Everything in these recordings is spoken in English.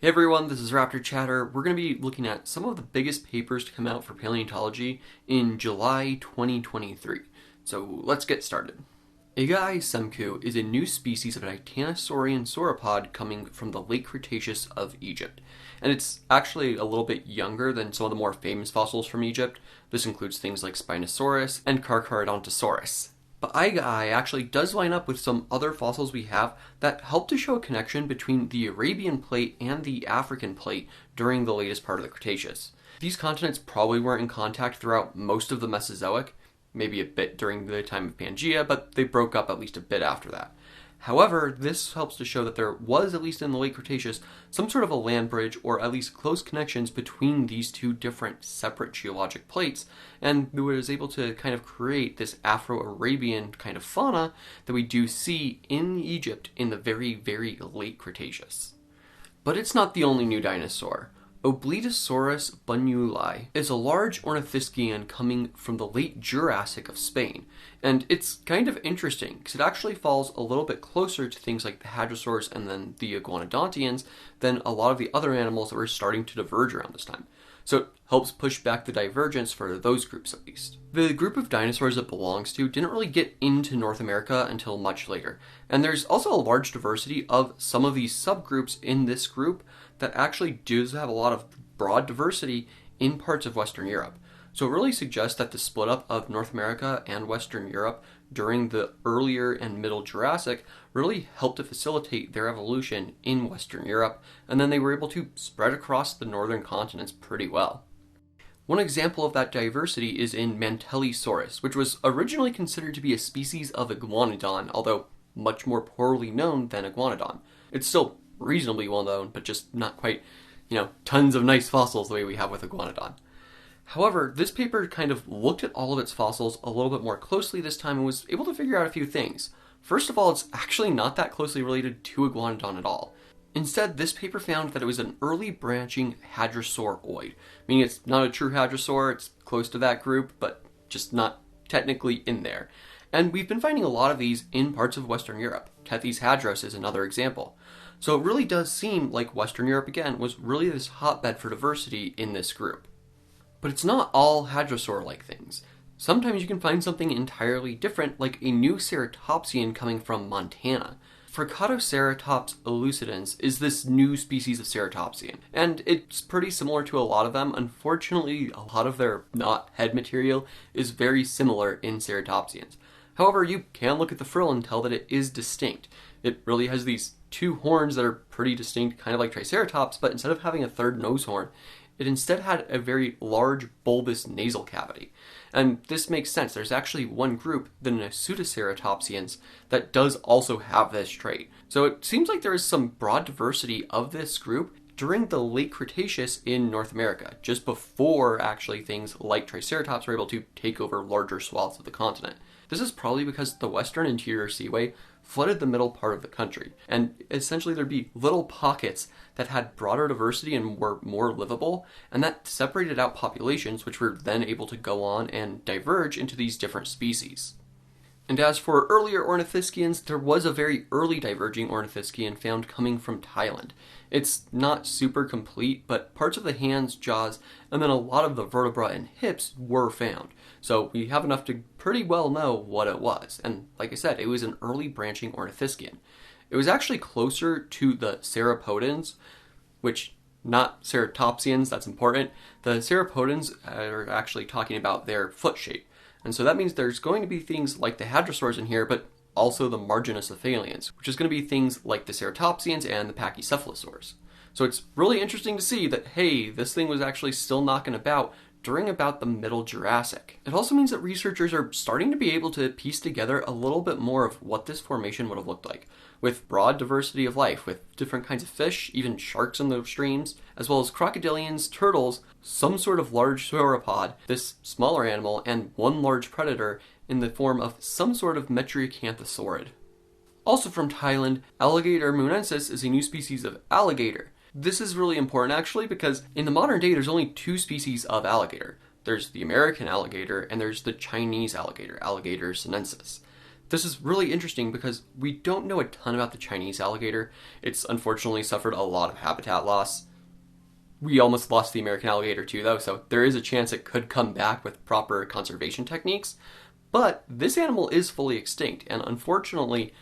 Hey everyone, this is Raptor Chatter. We're going to be looking at some of the biggest papers to come out for paleontology in July 2023. So let's get started. Igai semkhu is a new species of a titanosaurian sauropod coming from the late Cretaceous of Egypt. And it's actually a little bit younger than some of the more famous fossils from Egypt. This includes things like Spinosaurus and Furcatoceratops. But Igai actually does line up with some other fossils we have that help to show a connection between the Arabian plate and the African plate during the latest part of the Cretaceous. These continents probably weren't in contact throughout most of the Mesozoic, maybe a bit during the time of Pangaea, but they broke up at least a bit after that. However, this helps to show that there was, at least in the late Cretaceous, some sort of a land bridge or at least close connections between these two different separate geologic plates, and it was able to kind of create this Afro-Arabian kind of fauna that we do see in Egypt in the very, very late Cretaceous. But it's not the only new dinosaur. Oblitosaurus bunnueli is a large ornithischian coming from the late Jurassic of Spain, and it's kind of interesting because it actually falls a little bit closer to things like the hadrosaurs and then the iguanodontians than a lot of the other animals that were starting to diverge around this time. So it helps push back the divergence for those groups at least. The group of dinosaurs it belongs to didn't really get into North America until much later, and there's also a large diversity of some of these subgroups in this group that actually does have a lot of broad diversity in parts of Western Europe. So it really suggests that the split up of North America and Western Europe during the earlier and middle Jurassic really helped to facilitate their evolution in Western Europe, and then they were able to spread across the northern continents pretty well. One example of that diversity is in Mantellisaurus, which was originally considered to be a species of iguanodon, although much more poorly known than iguanodon. It's still reasonably well known, but just not quite, tons of nice fossils the way we have with iguanodon. However, this paper kind of looked at all of its fossils a little bit more closely this time and was able to figure out a few things. First of all, it's actually not that closely related to iguanodon at all. Instead, this paper found that it was an early branching hadrosauroid, meaning it's not a true hadrosaur, it's close to that group, but just not technically in there. And we've been finding a lot of these in parts of Western Europe. Tethys hadros is another example. So it really does seem like Western Europe, again, was really this hotbed for diversity in this group. But it's not all hadrosaur-like things. Sometimes you can find something entirely different, like a new ceratopsian coming from Montana. Furcatoceratops elucidans is this new species of ceratopsian, and it's pretty similar to a lot of them. Unfortunately, a lot of their not head material is very similar in ceratopsians. However, you can look at the frill and tell that it is distinct. It really has these two horns that are pretty distinct, kind of like Triceratops, but instead of having a third nose horn, it instead had a very large bulbous nasal cavity. And this makes sense. There's actually one group, the Anisodontosaurus, that does also have this trait. So it seems like there is some broad diversity of this group during the late Cretaceous in North America, just before actually things like Triceratops were able to take over larger swaths of the continent. This is probably because the western interior seaway flooded the middle part of the country, and essentially there'd be little pockets that had broader diversity and were more livable, and that separated out populations which were then able to go on and diverge into these different species. And as for earlier ornithischians, there was a very early diverging ornithischian found coming from Thailand. It's not super complete, but parts of the hands, jaws, and then a lot of the vertebra and hips were found. So we have enough to pretty well know what it was. And like I said, it was an early branching ornithischian. It was actually closer to the sauropods, which not ceratopsians, that's important. The sauropods are actually talking about their foot shape. And so that means there's going to be things like the hadrosaurs in here, but also the marginocephalians, which is going to be things like the ceratopsians and the pachycephalosaurs. So it's really interesting to see that, hey, this thing was actually still knocking about during about the middle Jurassic. It also means that researchers are starting to be able to piece together a little bit more of what this formation would have looked like, with broad diversity of life, with different kinds of fish, even sharks in the streams, as well as crocodilians, turtles, some sort of large sauropod, this smaller animal, and one large predator in the form of some sort of metriacanthosaurid. Also from Thailand, Alligator munensis is a new species of alligator. This is really important actually because in the modern day there's only two species of alligator. There's the American alligator and there's the Chinese alligator, Alligator sinensis. This is really interesting because we don't know a ton about the Chinese alligator. It's unfortunately suffered a lot of habitat loss. We almost lost the American alligator too, though, so there is a chance it could come back with proper conservation techniques. But this animal is fully extinct, and unfortunately,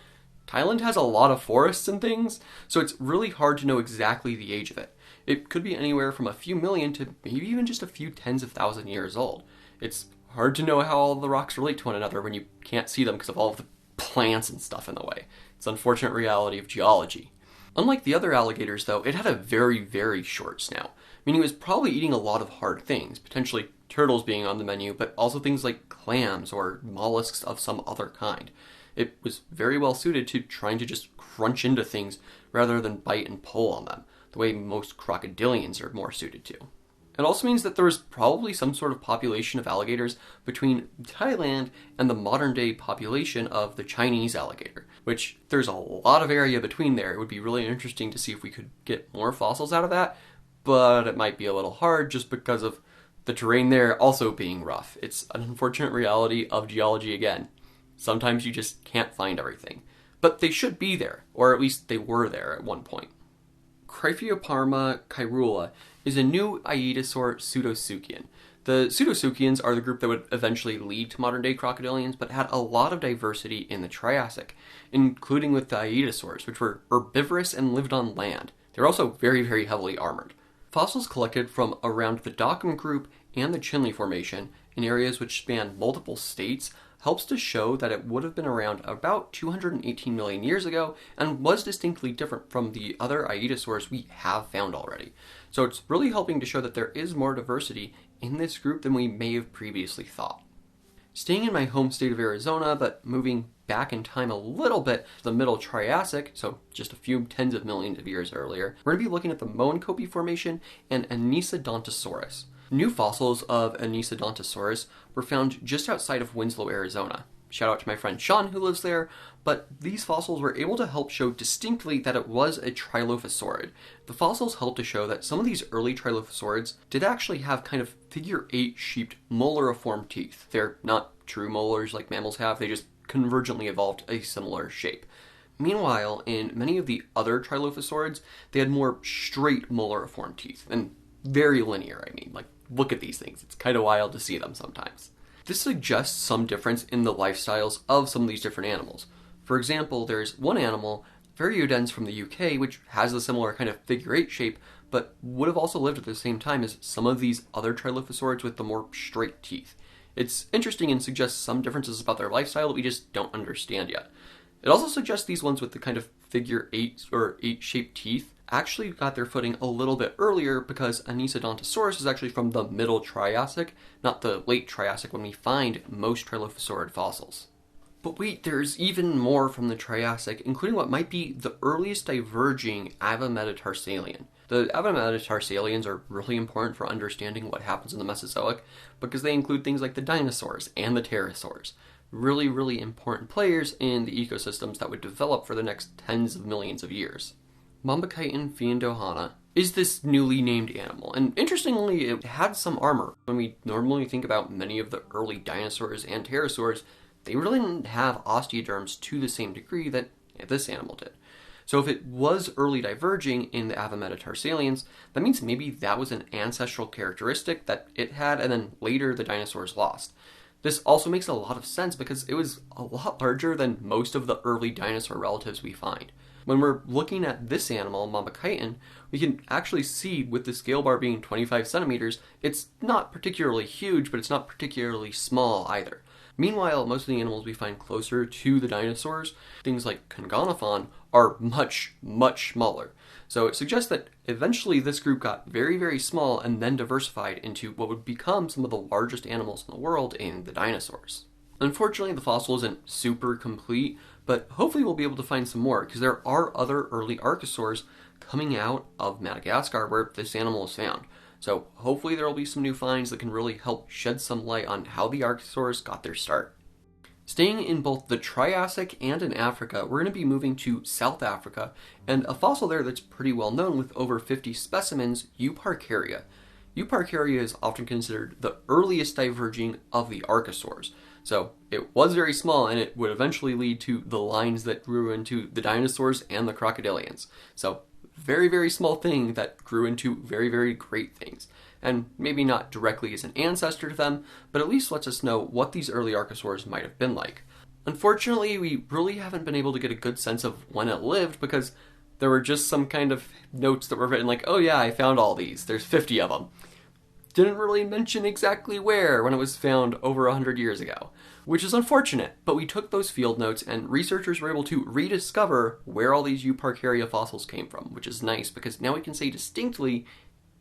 Thailand has a lot of forests and things, so it's really hard to know exactly the age of it. It could be anywhere from a few million to maybe even just a few tens of thousand years old. It's hard to know how all the rocks relate to one another when you can't see them because of all of the plants and stuff in the way. It's an unfortunate reality of geology. Unlike the other alligators, though, it had a very, very short snout, meaning it was probably eating a lot of hard things, potentially turtles being on the menu, but also things like clams or mollusks of some other kind. It was very well suited to trying to just crunch into things rather than bite and pull on them, the way most crocodilians are more suited to. It also means that there was probably some sort of population of alligators between Thailand and the modern-day population of the Chinese alligator, which there's a lot of area between there. It would be really interesting to see if we could get more fossils out of that, but it might be a little hard just because of the terrain there also being rough. It's an unfortunate reality of geology again. Sometimes you just can't find everything. But they should be there, or at least they were there at one point. Kryphioparma caerula is a new aetosaur pseudoseuchian. The pseudoseuchians are the group that would eventually lead to modern-day crocodilians, but had a lot of diversity in the Triassic, including with the aetosaurs, which were herbivorous and lived on land. They're also very, very heavily armored. Fossils collected from around the Dockham Group and the Chinle Formation in areas which span multiple states helps to show that it would have been around about 218 million years ago and was distinctly different from the other aetosaurs we have found already. So it's really helping to show that there is more diversity in this group than we may have previously thought. Staying in my home state of Arizona, but moving back in time a little bit to the Middle Triassic, so just a few tens of millions of years earlier, we're going to be looking at the Moenkopi Formation and Anisodontosaurus. New fossils of Anisodontosaurus were found just outside of Winslow, Arizona. Shout out to my friend Sean who lives there, but these fossils were able to help show distinctly that it was a trilophosaurid. The fossils helped to show that some of these early trilophosaurids did actually have kind of figure-8 shaped molariform teeth. They're not true molars like mammals have, they just convergently evolved a similar shape. Meanwhile, in many of the other trilophosaurids, they had more straight molariform teeth, and very linear, I mean, like, look at these things. It's kind of wild to see them sometimes. This suggests some difference in the lifestyles of some of these different animals. For example, there's one animal, Variodens from the UK, which has a similar kind of figure-8 shape, but would have also lived at the same time as some of these other trilophosaurids with the more straight teeth. It's interesting and suggests some differences about their lifestyle that we just don't understand yet. It also suggests these ones with the kind of figure-8 or 8-shaped teeth actually got their footing a little bit earlier because Anisodontosaurus is actually from the Middle Triassic, not the Late Triassic when we find most trilophosaurid fossils. But wait, there's even more from the Triassic, including what might be the earliest diverging avemetatarsalian. The avemetatarsalians are really important for understanding what happens in the Mesozoic because they include things like the dinosaurs and the pterosaurs. Really, really important players in the ecosystems that would develop for the next tens of millions of years. Mambachiton fiandohana is this newly named animal, and interestingly, it had some armor. When we normally think about many of the early dinosaurs and pterosaurs, they really didn't have osteoderms to the same degree that this animal did. So if it was early diverging in the avemetatarsalians, that means maybe that was an ancestral characteristic that it had and then later the dinosaurs lost. This also makes a lot of sense because it was a lot larger than most of the early dinosaur relatives we find. When we're looking at this animal, Mambachiton, we can actually see with the scale bar being 25 centimeters, it's not particularly huge, but it's not particularly small either. Meanwhile, most of the animals we find closer to the dinosaurs, things like Congonophon, are much, much smaller. So it suggests that eventually this group got very, very small and then diversified into what would become some of the largest animals in the world in the dinosaurs. Unfortunately, the fossil isn't super complete, but hopefully we'll be able to find some more because there are other early archosaurs coming out of Madagascar where this animal is found. So hopefully there will be some new finds that can really help shed some light on how the archosaurs got their start. Staying in both the Triassic and in Africa, we're going to be moving to South Africa, and a fossil there that's pretty well known with over 50 specimens, Euparkeria. Euparkeria is often considered the earliest diverging of the archosaurs. So it was very small, and it would eventually lead to the lines that grew into the dinosaurs and the crocodilians. So very, very small thing that grew into very, very great things. And maybe not directly as an ancestor to them, but at least lets us know what these early archosaurs might have been like. Unfortunately, we really haven't been able to get a good sense of when it lived because there were just some kind of notes that were written like, oh yeah, I found all these. There's 50 of them. Didn't really mention exactly where when it was found over 100 years ago, which is unfortunate, but we took those field notes and researchers were able to rediscover where all these Euparkeria fossils came from, which is nice because now we can say distinctly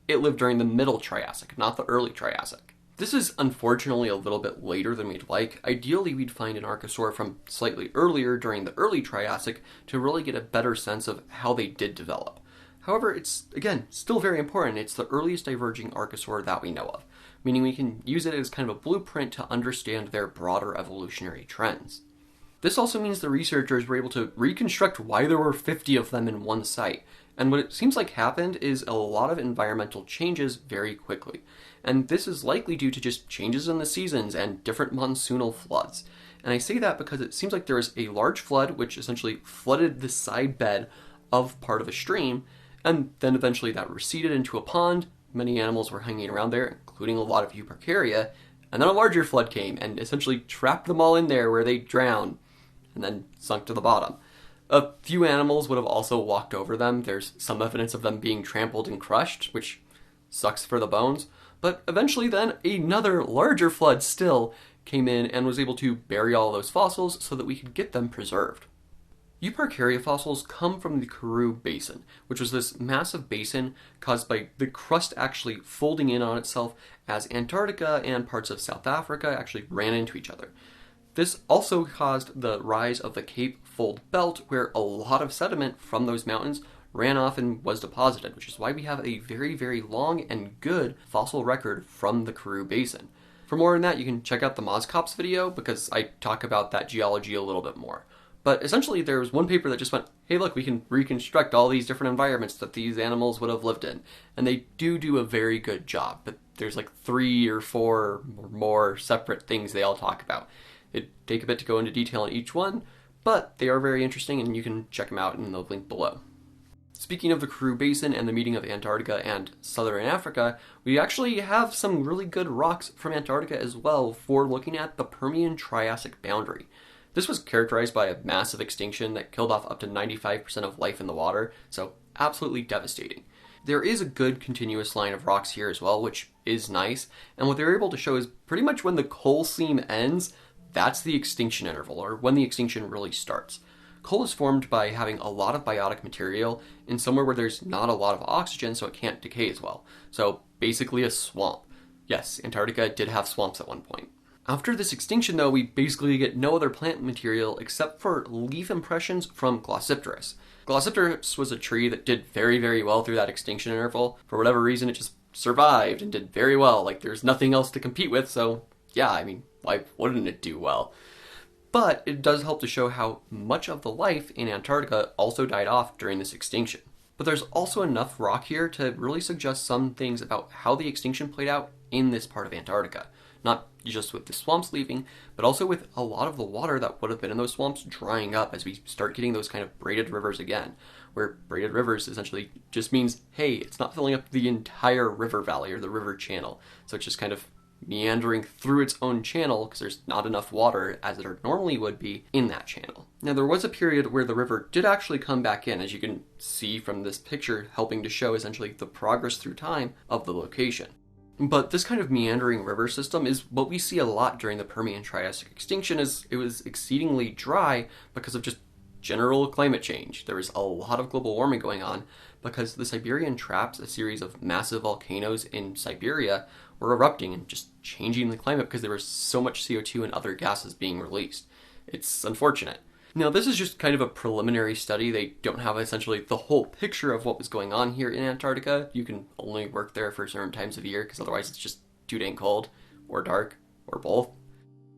it lived during the Middle Triassic, not the Early Triassic. This is unfortunately a little bit later than we'd like. Ideally, we'd find an archosaur from slightly earlier during the Early Triassic to really get a better sense of how they did develop. However, it's, again, still very important. It's the earliest diverging archosaur that we know of, meaning we can use it as kind of a blueprint to understand their broader evolutionary trends. This also means the researchers were able to reconstruct why there were 50 of them in one site, and what it seems like happened is a lot of environmental changes very quickly. And this is likely due to just changes in the seasons and different monsoonal floods. And I say that because it seems like there was a large flood which essentially flooded the side bed of part of a stream, and then eventually that receded into a pond. Many animals were hanging around there, including a lot of Euparkeria, and then a larger flood came and essentially trapped them all in there where they drowned and then sunk to the bottom. A few animals would have also walked over them. There's some evidence of them being trampled and crushed, which sucks for the bones. But eventually then another larger flood still came in and was able to bury all those fossils so that we could get them preserved. Euparkeria fossils come from the Karoo Basin, which was this massive basin caused by the crust actually folding in on itself as Antarctica and parts of South Africa actually ran into each other. This also caused the rise of the Cape Fold Belt, where a lot of sediment from those mountains ran off and was deposited, which is why we have a very, very long and good fossil record from the Karoo Basin. For more on that, you can check out the Moscops video because I talk about that geology a little bit more. But essentially, there was one paper that just went, hey look, we can reconstruct all these different environments that these animals would have lived in. And they do a very good job, but there's like 3 or 4 or more separate things they all talk about. It'd take a bit to go into detail on each one, but they are very interesting and you can check them out in the link below. Speaking of the Karoo Basin and the meeting of Antarctica and Southern Africa, we actually have some really good rocks from Antarctica as well for looking at the Permian-Triassic boundary. This was characterized by a massive extinction that killed off up to 95% of life in the water, so absolutely devastating. There is a good continuous line of rocks here as well, which is nice, and what they're able to show is pretty much when the coal seam ends, that's the extinction interval, or when the extinction really starts. Coal is formed by having a lot of biotic material in somewhere where there's not a lot of oxygen, so it can't decay as well. So basically a swamp. Yes, Antarctica did have swamps at one point. After this extinction, though, we basically get no other plant material except for leaf impressions from Glossipteris. Glossipteris was a tree that did very, very well through that extinction interval. For whatever reason, it just survived and did very well. Like, there's nothing else to compete with, so yeah, I mean, why wouldn't it do well? But it does help to show how much of the life in Antarctica also died off during this extinction. But there's also enough rock here to really suggest some things about how the extinction played out in this part of Antarctica. Not just with the swamps leaving, but also with a lot of the water that would have been in those swamps drying up as we start getting those kind of braided rivers again, where braided rivers essentially just means, hey, it's not filling up the entire river valley or the river channel. So it's just kind of meandering through its own channel because there's not enough water as there normally would be in that channel. Now there was a period where the river did actually come back in, as you can see from this picture, helping to show essentially the progress through time of the location. But this kind of meandering river system is what we see a lot during the Permian-Triassic extinction, as it was exceedingly dry because of just general climate change. There was a lot of global warming going on because the Siberian traps, a series of massive volcanoes in Siberia, were erupting and just changing the climate because there was so much CO2 and other gases being released. It's unfortunate. Now, this is just kind of a preliminary study. They don't have essentially the whole picture of what was going on here in Antarctica. You can only work there for certain times of year because otherwise it's just too dang cold, or dark, or both.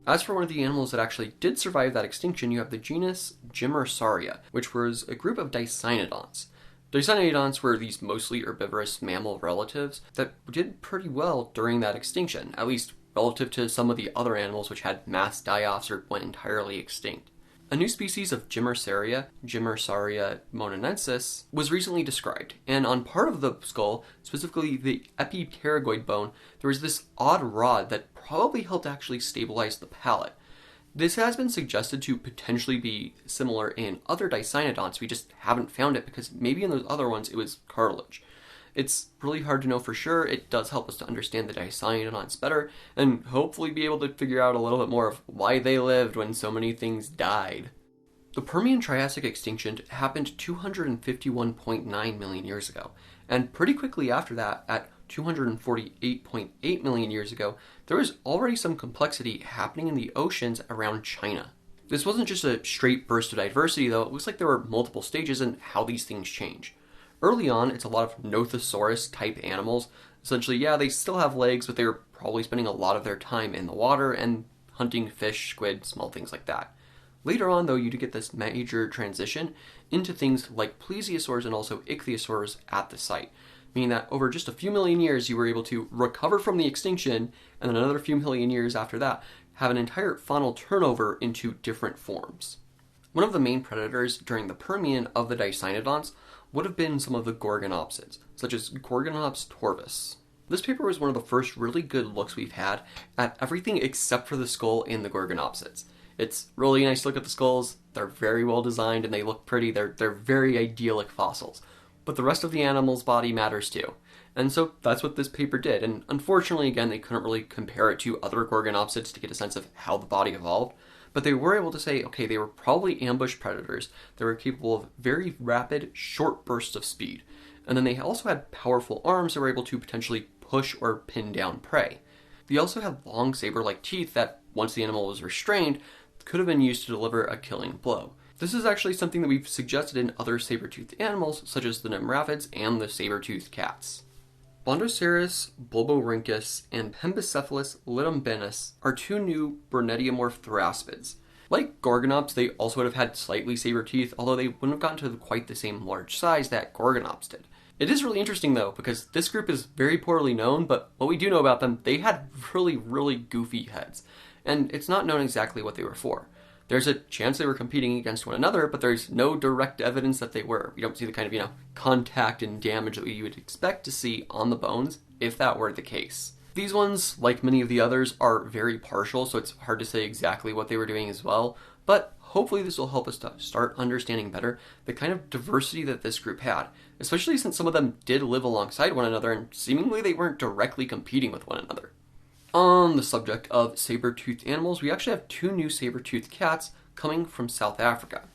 As for one of the animals that actually did survive that extinction, you have the genus Jimusaria, which was a group of Dicynodonts. Dicynodonts were these mostly herbivorous mammal relatives that did pretty well during that extinction, at least relative to some of the other animals which had mass die-offs or went entirely extinct. A new species of Jimusaria munensis, was recently described, and on part of the skull, specifically the epipterygoid bone, there was this odd rod that probably helped actually stabilize the palate. This has been suggested to potentially be similar in other Dicynodonts. We just haven't found it because maybe in those other ones it was cartilage. It's really hard to know for sure. It does help us to understand the Dicynodonts better and hopefully be able to figure out a little bit more of why they lived when so many things died. The Permian-Triassic extinction happened 251.9 million years ago, and pretty quickly after that, at 248.8 million years ago, there was already some complexity happening in the oceans around China. This wasn't just a straight burst of diversity, though. It looks like there were multiple stages in how these things change. Early on, it's a lot of Nothosaurus type animals. Essentially, yeah, they still have legs, but they were probably spending a lot of their time in the water and hunting fish, squid, small things like that. Later on, though, you do get this major transition into things like plesiosaurs and also ichthyosaurs at the site, meaning that over just a few million years, you were able to recover from the extinction, and then another few million years after that, have an entire faunal turnover into different forms. One of the main predators during the Permian of the Dicynodonts would have been some of the Gorgonopsids, such as Gorgonops torvis. This paper was one of the first really good looks we've had at everything except for the skull in the Gorgonopsids. It's really nice to look at the skulls. They're very well designed and they look pretty. They're very idyllic fossils. But the rest of the animal's body matters too. And so that's what this paper did. And unfortunately, again, they couldn't really compare it to other Gorgonopsids to get a sense of how the body evolved. But they were able to say, okay, they were probably ambush predators that were capable of very rapid, short bursts of speed. And then they also had powerful arms that were able to potentially push or pin down prey. They also had long saber-like teeth that, once the animal was restrained, could have been used to deliver a killing blow. This is actually something that we've suggested in other saber-toothed animals, such as the Nimraphids and the saber-toothed cats. Bondoceras bulborhynchus and Pembicephalus litumbenus are two new brunetiomorph theraspids. Like Gorgonops, they also would have had slightly saber teeth, although they wouldn't have gotten to quite the same large size that Gorgonops did. It is really interesting though, because this group is very poorly known, but what we do know about them, they had really goofy heads. And it's not known exactly what they were for. There's a chance they were competing against one another, but there's no direct evidence that they were. We don't see the kind of, contact and damage that you would expect to see on the bones if that were the case. These ones, like many of the others, are very partial, so it's hard to say exactly what they were doing as well, but hopefully this will help us to start understanding better the kind of diversity that this group had, especially since some of them did live alongside one another and seemingly they weren't directly competing with one another. On the subject of saber-toothed animals, we actually have two new saber-toothed cats coming from South Africa.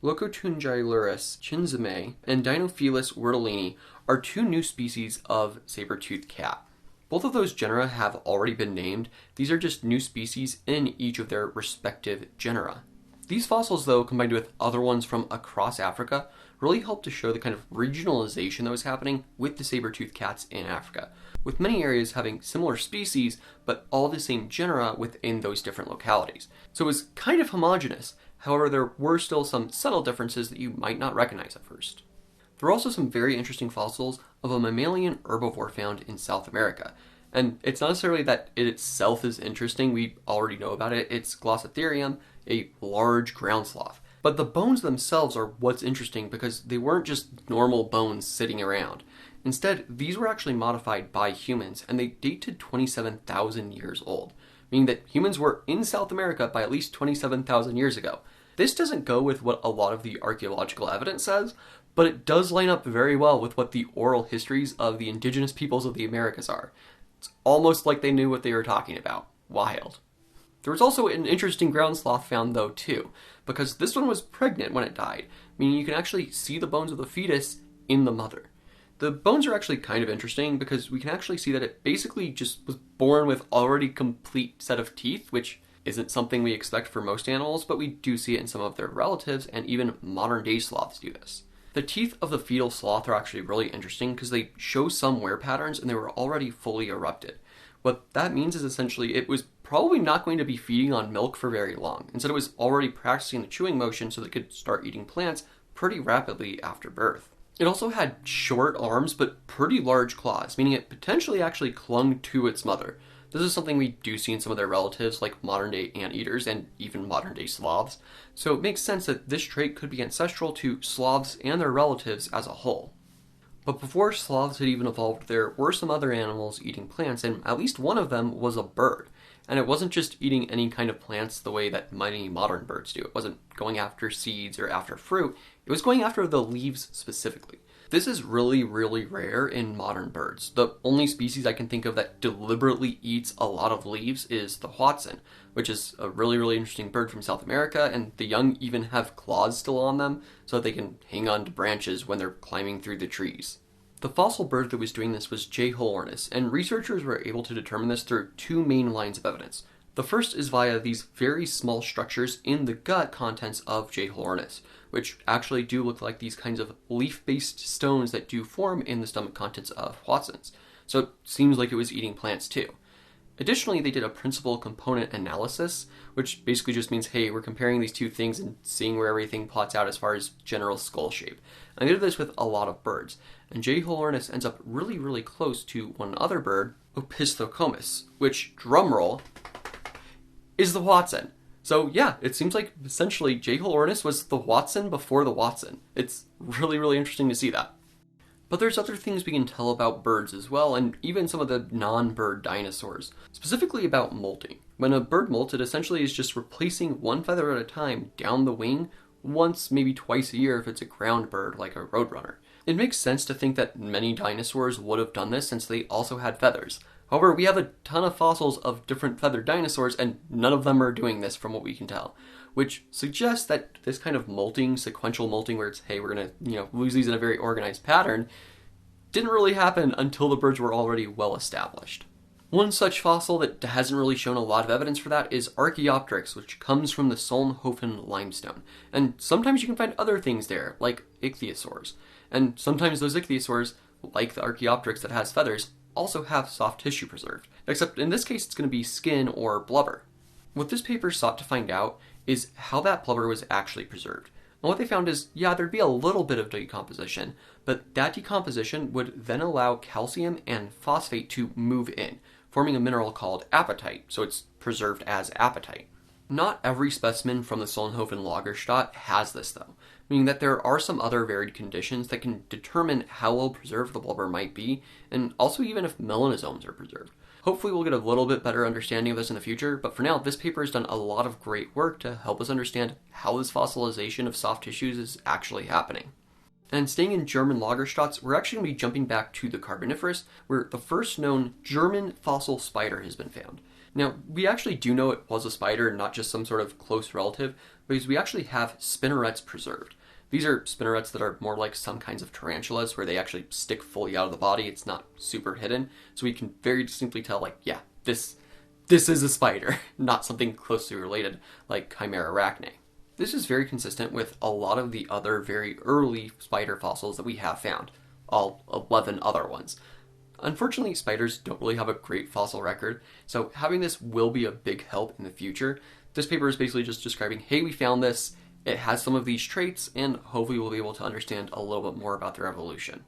Locotungilurus chinzame and Dinofelis wirtelini are two new species of saber-toothed cat. Both of those genera have already been named. These are just new species in each of their respective genera. These fossils, though, combined with other ones from across Africa, really helped to show the kind of regionalization that was happening with the saber-toothed cats in Africa, with many areas having similar species, but all the same genera within those different localities. So it was kind of homogeneous. However, there were still some subtle differences that you might not recognize at first. There are also some very interesting fossils of a mammalian herbivore found in South America. And it's not necessarily that it itself is interesting, we already know about it. It's Glossotherium, a large ground sloth. But the bones themselves are what's interesting because they weren't just normal bones sitting around. Instead, these were actually modified by humans, and they date to 27,000 years old, meaning that humans were in South America by at least 27,000 years ago. This doesn't go with what a lot of the archaeological evidence says, but it does line up very well with what the oral histories of the indigenous peoples of the Americas are. It's almost like they knew what they were talking about. Wild. There was also an interesting ground sloth found though too, because this one was pregnant when it died, meaning you can actually see the bones of the fetus in the mother. The bones are actually kind of interesting because we can actually see that it basically just was born with already complete set of teeth, which isn't something we expect for most animals, but we do see it in some of their relatives, and even modern day sloths do this. The teeth of the fetal sloth are actually really interesting because they show some wear patterns and they were already fully erupted. What that means is essentially it was probably not going to be feeding on milk for very long. Instead, it was already practicing the chewing motion so that it could start eating plants pretty rapidly after birth. It also had short arms but pretty large claws, meaning it potentially actually clung to its mother. This is something we do see in some of their relatives, like modern-day anteaters and even modern-day sloths, so it makes sense that this trait could be ancestral to sloths and their relatives as a whole. But before sloths had even evolved, there were some other animals eating plants, and at least one of them was a bird. And it wasn't just eating any kind of plants the way that many modern birds do. It wasn't going after seeds or after fruit. It was going after the leaves specifically. This is really, really rare in modern birds. The only species I can think of that deliberately eats a lot of leaves is the hoatzin, which is a really, really interesting bird from South America, and the young even have claws still on them so that they can hang on to branches when they're climbing through the trees. The fossil bird that was doing this was J. holornis, and researchers were able to determine this through two main lines of evidence. The first is via these very small structures in the gut contents of J. holornis, which actually do look like these kinds of leaf-based stones that do form in the stomach contents of hoatzins. So it seems like it was eating plants too. Additionally, they did a principal component analysis, which basically just means, hey, we're comparing these two things and seeing where everything plots out as far as general skull shape. And they did this with a lot of birds. And J. holornis ends up really, really close to one other bird, Opisthocomus, which, drumroll, is the hoatzin. So yeah, it seems like essentially J. holornis was the hoatzin before the hoatzin. It's really, really interesting to see that. But there's other things we can tell about birds as well, and even some of the non-bird dinosaurs, specifically about molting. When a bird molts, it essentially is just replacing one feather at a time down the wing once, maybe twice a year if it's a ground bird like a roadrunner. It makes sense to think that many dinosaurs would have done this since they also had feathers. However, we have a ton of fossils of different feathered dinosaurs, and none of them are doing this from what we can tell, which suggests that this kind of molting, sequential molting, where it's, hey, we're going to lose these in a very organized pattern, didn't really happen until the birds were already well established. One such fossil that hasn't really shown a lot of evidence for that is Archaeopteryx, which comes from the Solnhofen limestone. And sometimes you can find other things there, like ichthyosaurs. And sometimes those ichthyosaurs, like the Archaeopteryx that has feathers, also have soft tissue preserved. Except in this case, it's going to be skin or blubber. What this paper sought to find out is how that blubber was actually preserved. And what they found is, yeah, there'd be a little bit of decomposition, but that decomposition would then allow calcium and phosphate to move in, forming a mineral called apatite, so it's preserved as apatite. Not every specimen from the Solnhofen Lagerstätte has this though, meaning that there are some other varied conditions that can determine how well preserved the blubber might be, and also even if melanosomes are preserved. Hopefully we'll get a little bit better understanding of this in the future, but for now, this paper has done a lot of great work to help us understand how this fossilization of soft tissues is actually happening. And staying in German Lagerstättes, we're actually going to be jumping back to the Carboniferous, where the first known German fossil spider has been found. Now, we actually do know it was a spider and not just some sort of close relative, because we actually have spinnerets preserved. These are spinnerets that are more like some kinds of tarantulas where they actually stick fully out of the body. It's not super hidden. So we can very distinctly tell, like, yeah, this is a spider, not something closely related like Chimera arachne. This is very consistent with a lot of the other very early spider fossils that we have found, all 11 other ones. Unfortunately, spiders don't really have a great fossil record, so having this will be a big help in the future. This paper is basically just describing, hey, we found this, it has some of these traits, and hopefully we'll be able to understand a little bit more about their evolution.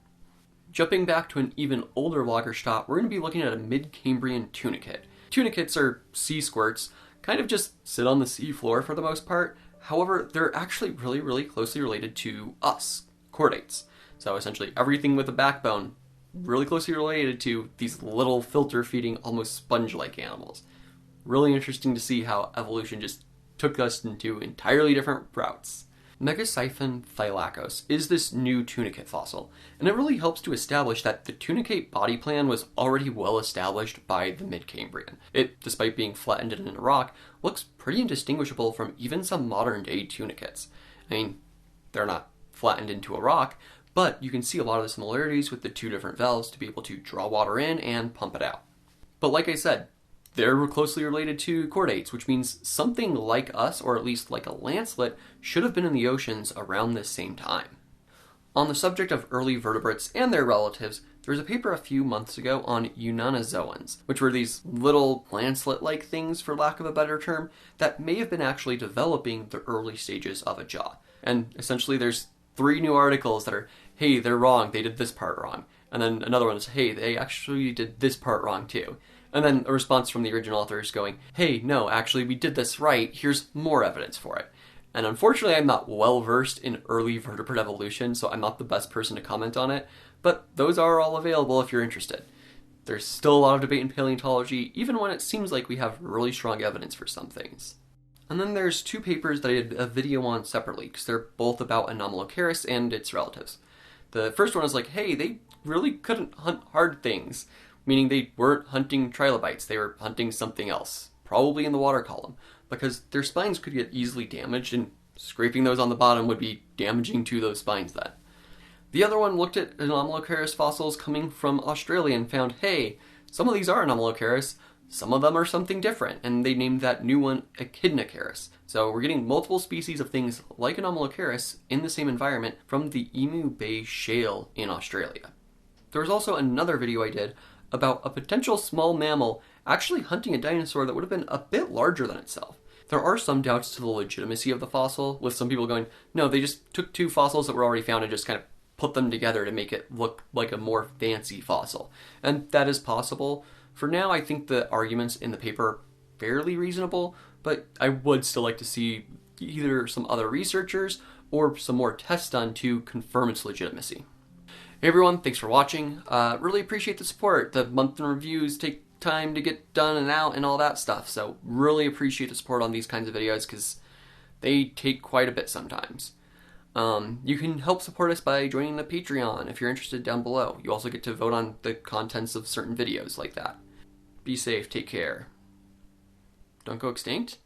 Jumping back to an even older Lagerstätte, we're going to be looking at a mid-Cambrian tunicate. Tunicates are sea squirts, kind of just sit on the seafloor for the most part. However, they're actually really, really closely related to us, chordates. So essentially everything with a backbone, really closely related to these little filter-feeding, almost sponge-like animals. Really interesting to see how evolution just took us into entirely different routes. Megasiphon thylacos is this new tunicate fossil, and it really helps to establish that the tunicate body plan was already well established by the mid-Cambrian. It, despite being flattened in a rock, looks pretty indistinguishable from even some modern-day tunicates. I mean, they're not flattened into a rock, but you can see a lot of the similarities with the two different valves to be able to draw water in and pump it out. But like I said, they're closely related to chordates, which means something like us, or at least like a lancelet, should have been in the oceans around this same time. On the subject of early vertebrates and their relatives, there was a paper a few months ago on Eunanozoans, which were these little lancelet-like things, for lack of a better term, that may have been actually developing the early stages of a jaw. And essentially there's 3 new articles that are, hey, they're wrong, they did this part wrong. And then another one is, hey, they actually did this part wrong too. And then a response from the original authors going, hey, no, actually we did this right, here's more evidence for it. And unfortunately I'm not well versed in early vertebrate evolution, so I'm not the best person to comment on it, but those are all available if you're interested. There's still a lot of debate in paleontology, even when it seems like we have really strong evidence for some things. And then there's two papers that I did a video on separately, because they're both about Anomalocaris and its relatives. The first one is like, hey, they really couldn't hunt hard things, meaning they weren't hunting trilobites, they were hunting something else, probably in the water column, because their spines could get easily damaged, and scraping those on the bottom would be damaging to those spines then. The other one looked at Anomalocaris fossils coming from Australia and found, hey, some of these are Anomalocaris, some of them are something different, and they named that new one Echidnacaris. So we're getting multiple species of things like Anomalocaris in the same environment from the Emu Bay Shale in Australia. There was also another video I did about a potential small mammal actually hunting a dinosaur that would have been a bit larger than itself. There are some doubts to the legitimacy of the fossil, with some people going, no, they just took two fossils that were already found and just kind of put them together to make it look like a more fancy fossil. And that is possible. For now, I think the arguments in the paper are fairly reasonable, but I would still like to see either some other researchers or some more tests done to confirm its legitimacy. Hey everyone, thanks for watching. Really appreciate the support. The month in reviews take time to get done and out and all that stuff, so really appreciate the support on these kinds of videos because they take quite a bit sometimes. You can help support us by joining the Patreon if you're interested down below. You also get to vote on the contents of certain videos like that. Be safe, take care. Don't go extinct.